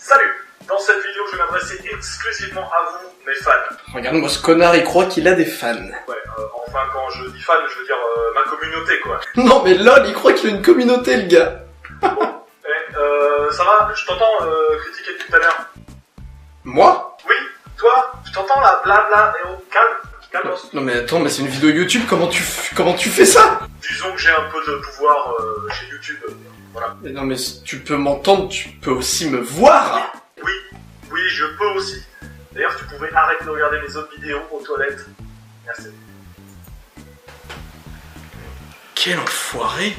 Salut! Dans cette vidéo, je vais m'adresser exclusivement à vous, mes fans. Regarde-moi ce connard, il croit qu'il a des fans. Ouais, enfin, quand je dis fan, je veux dire ma communauté, quoi. Non mais lol, il croit qu'il a une communauté, le gars. Ça va? Je t'entends critiquer depuis tout à l'heure. Moi? Oui, toi? Je t'entends là, blabla, et oh, calme. Non mais attends, mais c'est une vidéo YouTube, comment tu fais ça? Disons que j'ai un peu de pouvoir chez YouTube, voilà. Mais non mais si tu peux m'entendre, tu peux aussi me voir. Oui, je peux aussi. D'ailleurs, tu pouvais arrêter de regarder mes autres vidéos aux toilettes. Merci. Quel enfoiré.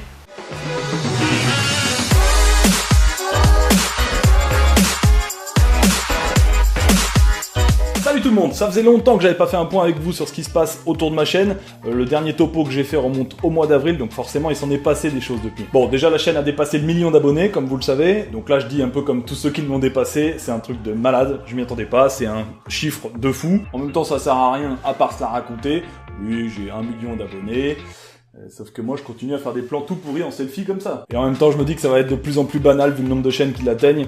Salut tout le monde, ça faisait longtemps que j'avais pas fait un point avec vous sur ce qui se passe autour de ma chaîne. Le dernier topo que j'ai fait remonte au mois d'avril, donc forcément il s'en est passé des choses depuis. Bon, déjà la chaîne a dépassé le 1 million d'abonnés, comme vous le savez. Donc là je dis un peu comme tous ceux qui l'ont dépassé, c'est un truc de malade, je m'y attendais pas, c'est un chiffre de fou. En même temps ça sert à rien à part se la raconter. Oui, j'ai 1 million d'abonnés. Sauf que moi je continue à faire des plans tout pourris en selfie comme ça. Et en même temps je me dis que ça va être de plus en plus banal vu le nombre de chaînes qui l'atteignent.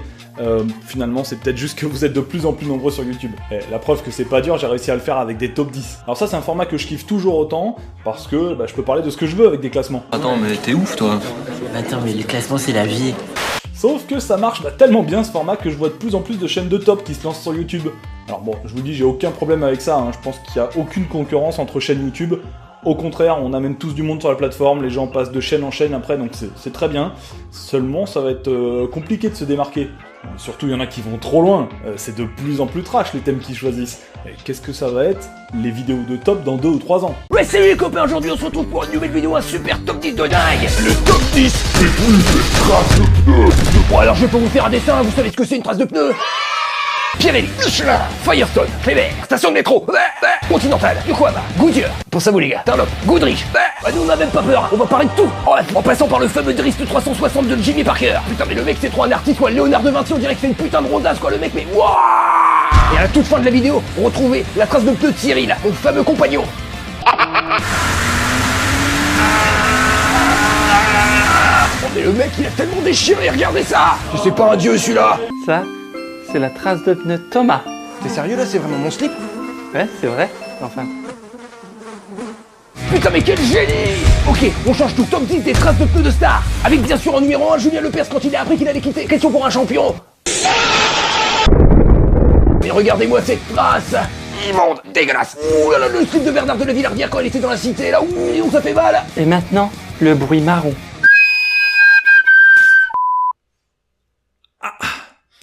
Finalement c'est peut-être juste que vous êtes de plus en plus nombreux sur YouTube. Et la preuve que c'est pas dur, j'ai réussi à le faire avec des top 10. Alors ça c'est un format que je kiffe toujours autant, parce que je peux parler de ce que je veux avec des classements. Attends mais t'es ouf toi. Attends mais les classements c'est la vie. Sauf que ça marche tellement bien ce format que je vois de plus en plus de chaînes de top qui se lancent sur YouTube. Alors bon, je vous dis j'ai aucun problème avec ça, hein. Je pense qu'il y a aucune concurrence entre chaînes YouTube. Au contraire, on amène tous du monde sur la plateforme, les gens passent de chaîne en chaîne après, donc c'est très bien. Seulement, ça va être compliqué de se démarquer. Surtout, il y en a qui vont trop loin. C'est de plus en plus trash les thèmes qu'ils choisissent. Et qu'est-ce que ça va être? Les vidéos de top dans 2 ou 3 ans. Ouais salut les copains, aujourd'hui on se retrouve pour une nouvelle vidéo, un super top 10 de dingue. Le top 10 des traces de pneus. Bon alors je peux vous faire un dessin, vous savez ce que c'est une trace de pneu? Pirelli, Michelin, Firestone, Cléber, Station de métro, Continental, Yokohama, Goodyear, pour ça vous les gars, Dunlop, Goodrich, nous on n'a même pas peur, on va parler de tout, en passant par le fameux Drist 360 de Jimmy Parker. Putain mais le mec c'est trop un artiste quoi, Léonard de Vinci on dirait que c'est une putain de rodasse quoi le mec mais wouah. Et à la toute fin de la vidéo, retrouvez la trace de pneu de Cyril, mon fameux compagnon. Oh mais le mec il a tellement déchiré, regardez ça. C'est pas un dieu celui-là. Ça, c'est la trace de pneu Thomas. T'es sérieux là, c'est vraiment mon slip? Ouais, c'est vrai. Enfin. Putain mais quel génie. Ok, on change tout, top 10 des traces de pneus de stars. Avec bien sûr en numéro 1, Julien Lepers quand il a appris qu'il allait quitter. Question pour un champion. Mais regardez-moi cette trace. Immonde, dégueulasse. Ouh là là, le slip de Bernard de la Villardière quand elle était dans la cité là. Ouh, ça fait mal. Et maintenant, le bruit marron.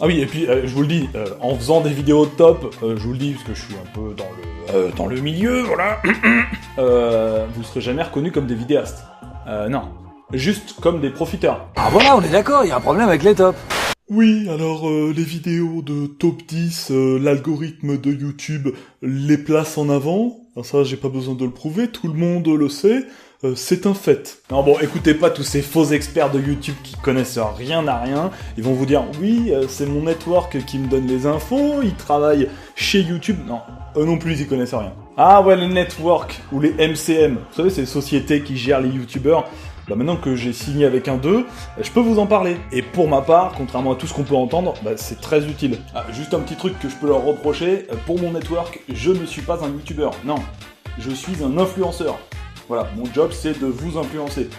Ah oui, et puis je vous le dis, en faisant des vidéos top, je vous le dis parce que je suis un peu dans le milieu, voilà, vous serez jamais reconnus comme des vidéastes. Non, juste comme des profiteurs. Ah voilà, on est d'accord, il y a un problème avec les tops. Oui, alors les vidéos de top 10, l'algorithme de YouTube les place en avant. Alors ça, j'ai pas besoin de le prouver, tout le monde le sait. C'est un fait. Non bon, écoutez pas tous ces faux experts de YouTube qui connaissent rien à rien. Ils vont vous dire, oui, c'est mon network qui me donne les infos, ils travaillent chez YouTube. Non, eux non plus, ils y connaissent rien. Ah ouais, les networks, ou les MCM. Vous savez, c'est les sociétés qui gèrent les YouTubeurs. Bah maintenant que j'ai signé avec un d'eux, je peux vous en parler. Et pour ma part, contrairement à tout ce qu'on peut entendre, c'est très utile. Ah, juste un petit truc que je peux leur reprocher, pour mon network, je ne suis pas un YouTubeur. Non, je suis un influenceur. Voilà, mon job c'est de vous influencer.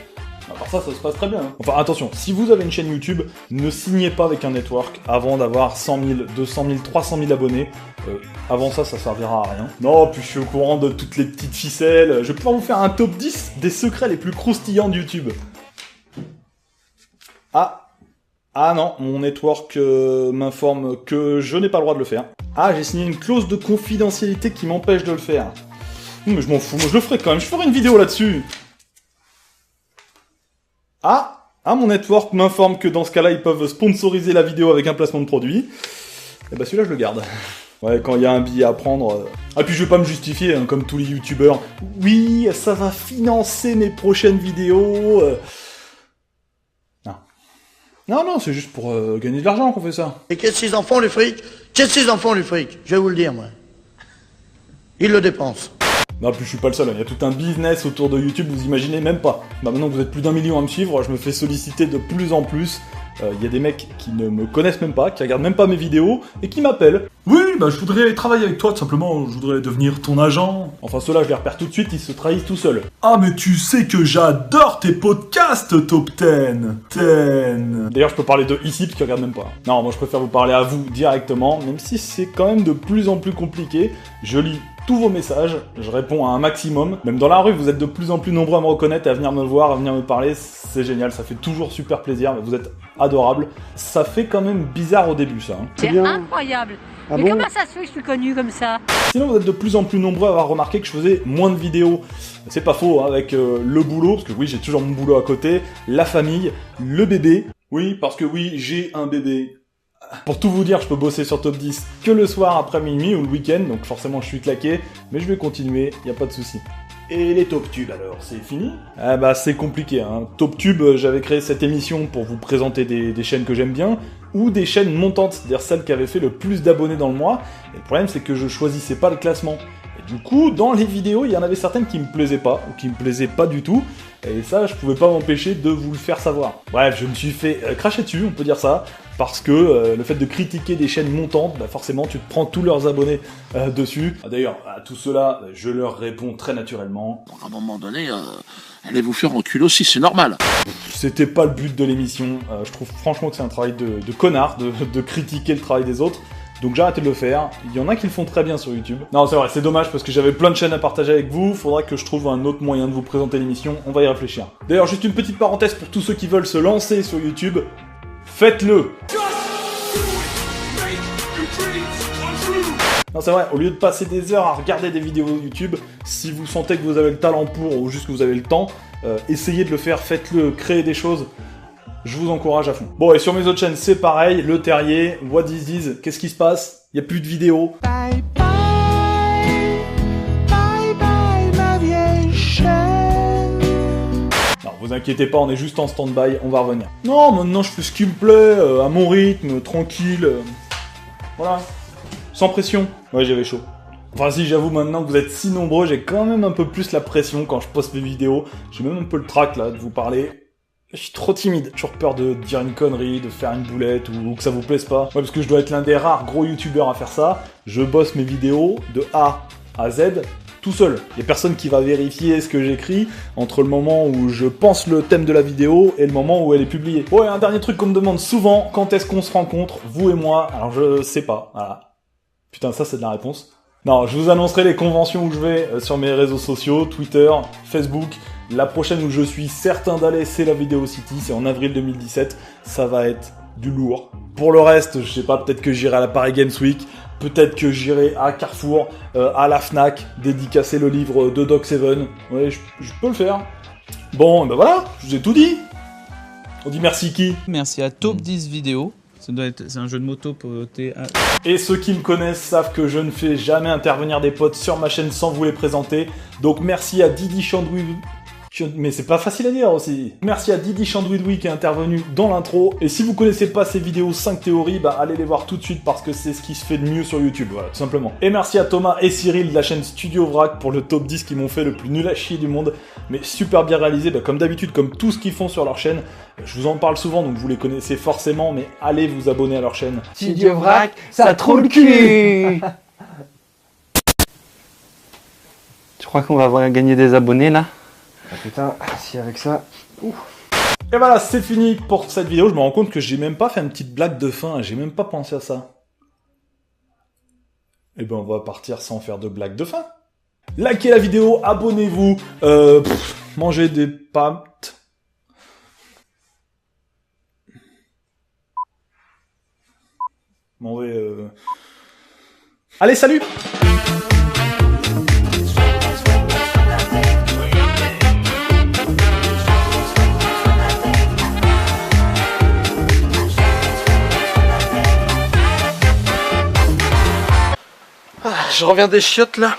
À part ça, ça se passe très bien. Hein. Enfin attention, si vous avez une chaîne YouTube, ne signez pas avec un network avant d'avoir 100 000, 200 000, 300 000 abonnés. Avant ça, ça servira à rien. Non, puis je suis au courant de toutes les petites ficelles. Je vais pouvoir vous faire un top 10 des secrets les plus croustillants de YouTube. Ah non, mon network m'informe que je n'ai pas le droit de le faire. Ah, j'ai signé une clause de confidentialité qui m'empêche de le faire. Mais je m'en fous, moi je le ferai quand même, je ferai une vidéo là-dessus. Ah, mon network m'informe que dans ce cas-là, ils peuvent sponsoriser la vidéo avec un placement de produit. Et celui-là, je le garde. Ouais, quand il y a un billet à prendre... Ah, puis je vais pas me justifier, hein, comme tous les youtubeurs. Oui, ça va financer mes prochaines vidéos. Non, c'est juste pour gagner de l'argent qu'on fait ça. Et qu'est-ce qu'ils en font, les frics? Qu'est-ce qu'ils en font, les frics? Je vais vous le dire, moi. Ils le dépensent. Non, puis je suis pas le seul, il y a tout un business autour de YouTube, vous imaginez même pas. Maintenant que vous êtes plus d'1 million à me suivre, je me fais solliciter de plus en plus Il y a des mecs qui ne me connaissent même pas, qui regardent même pas mes vidéos, et qui m'appellent. Oui, bah je voudrais travailler avec toi, tout simplement, je voudrais devenir ton agent. Enfin ceux-là, je les repère tout de suite, ils se trahissent tout seuls. Ah mais tu sais que j'adore tes podcasts, Top 10. D'ailleurs, je peux parler de ici, parce qu'ils regardent même pas. Non, moi je préfère vous parler à vous directement, même si c'est quand même de plus en plus compliqué. Je lis tous vos messages, je réponds à un maximum. Même dans la rue, vous êtes de plus en plus nombreux à me reconnaître, à venir me voir, à venir me parler. C'est génial, ça fait toujours super plaisir. Vous êtes adorables. Ça fait quand même bizarre au début, ça. Hein. C'est incroyable. Mais bon, comment ça se fait que je suis connu comme ça? Sinon, vous êtes de plus en plus nombreux à avoir remarqué que je faisais moins de vidéos. C'est pas faux, hein, avec le boulot, parce que oui, j'ai toujours mon boulot à côté, la famille, le bébé. Oui, parce que oui, j'ai un bébé. Pour tout vous dire, je peux bosser sur Top 10 que le soir après minuit ou le week-end, donc forcément je suis claqué, mais je vais continuer, y a pas de souci. Et les TopTube alors, c'est fini? Ah bah c'est compliqué, hein. TopTube, j'avais créé cette émission pour vous présenter des chaînes que j'aime bien, ou des chaînes montantes, c'est-à-dire celles qui avaient fait le plus d'abonnés dans le mois, et le problème c'est que je choisissais pas le classement. Et du coup, dans les vidéos, il y en avait certaines qui me plaisaient pas, ou qui me plaisaient pas du tout, et ça, je pouvais pas m'empêcher de vous le faire savoir. Bref, je me suis fait cracher dessus, on peut dire ça, parce que le fait de critiquer des chaînes montantes, bah forcément tu te prends tous leurs abonnés dessus. D'ailleurs, à tout cela, je leur réponds très naturellement. À un moment donné, allez vous faire enculer aussi, c'est normal. C'était pas le but de l'émission, je trouve franchement que c'est un travail de connard, de critiquer le travail des autres. Donc j'ai arrêté de le faire, il y en a qui le font très bien sur YouTube. Non c'est vrai, c'est dommage parce que j'avais plein de chaînes à partager avec vous, faudra que je trouve un autre moyen de vous présenter l'émission, on va y réfléchir. D'ailleurs juste une petite parenthèse pour tous ceux qui veulent se lancer sur YouTube, faites-le! Non c'est vrai, au lieu de passer des heures à regarder des vidéos YouTube, si vous sentez que vous avez le talent pour ou juste que vous avez le temps, essayez de le faire, faites-le, créez des choses. Je vous encourage à fond. Bon, et sur mes autres chaînes, c'est pareil. Le Terrier, What Is This, qu'est-ce qui se passe? Il n'y a plus de vidéos. Bye bye, bye bye ma vieille chaîne. Non, vous inquiétez pas, on est juste en stand-by, on va revenir. Non, maintenant je fais ce qui me plaît, à mon rythme, tranquille. Voilà. Sans pression. Ouais, j'avais chaud. Enfin si, j'avoue maintenant que vous êtes si nombreux, j'ai quand même un peu plus la pression quand je poste mes vidéos. J'ai même un peu le trac là de vous parler. Je suis trop timide, j'ai toujours peur de dire une connerie, de faire une boulette ou que ça vous plaise pas. Ouais, parce que je dois être l'un des rares gros youtubeurs à faire ça. Je bosse mes vidéos de A à Z tout seul. Il y a personne qui va vérifier ce que j'écris entre le moment où je pense le thème de la vidéo et le moment où elle est publiée. Ouais, un dernier truc qu'on me demande souvent, quand est-ce qu'on se rencontre, vous et moi? Alors je sais pas, voilà. Putain, ça c'est de la réponse. Non, je vous annoncerai les conventions où je vais sur mes réseaux sociaux, Twitter, Facebook. La prochaine où je suis certain d'aller, c'est la Vidéo City, c'est en avril 2017. Ça va être du lourd. Pour le reste, je sais pas, peut-être que j'irai à la Paris Games Week, peut-être que j'irai à Carrefour, à la Fnac, dédicacer le livre de Doc Seven. Ouais, je peux le faire. Bon, ben voilà, je vous ai tout dit. On dit merci qui? Merci à Top 10 Vidéo. C'est un jeu de moto pour Et ceux qui me connaissent savent que je ne fais jamais intervenir des potes sur ma chaîne sans vous les présenter. Donc merci à Didi Chandouidoui. Mais c'est pas facile à dire aussi. Merci à Didi Chandouidoui qui est intervenu dans l'intro. Et si vous connaissez pas ces vidéos 5 théories, bah allez les voir tout de suite parce que c'est ce qui se fait de mieux sur YouTube, voilà, tout simplement. Et merci à Thomas et Cyril de la chaîne Studio Vrac pour le top 10 qui m'ont fait le plus nul à chier du monde. Mais super bien réalisé, bah, comme d'habitude, comme tout ce qu'ils font sur leur chaîne. Je vous en parle souvent, donc vous les connaissez forcément, mais allez vous abonner à leur chaîne. Studio Vrac, ça trouve le cul. Tu crois qu'on va avoir gagné des abonnés là? Ah putain, si avec ça... Ouf. Et voilà, c'est fini pour cette vidéo. Je me rends compte que j'ai même pas fait une petite blague de fin, j'ai même pas pensé à ça. Et ben on va partir sans faire de blague de fin. Likez la vidéo, abonnez-vous, mangez des pâtes. Bon, allez, salut! Je reviens des chiottes là.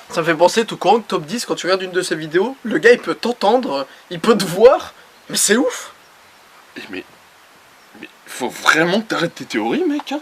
Ça me fait penser tout courant que Top 10, quand tu regardes une de ses vidéos, le gars il peut t'entendre, il peut te voir, mais c'est ouf. Mais faut vraiment que t'arrêtes tes théories, mec, hein.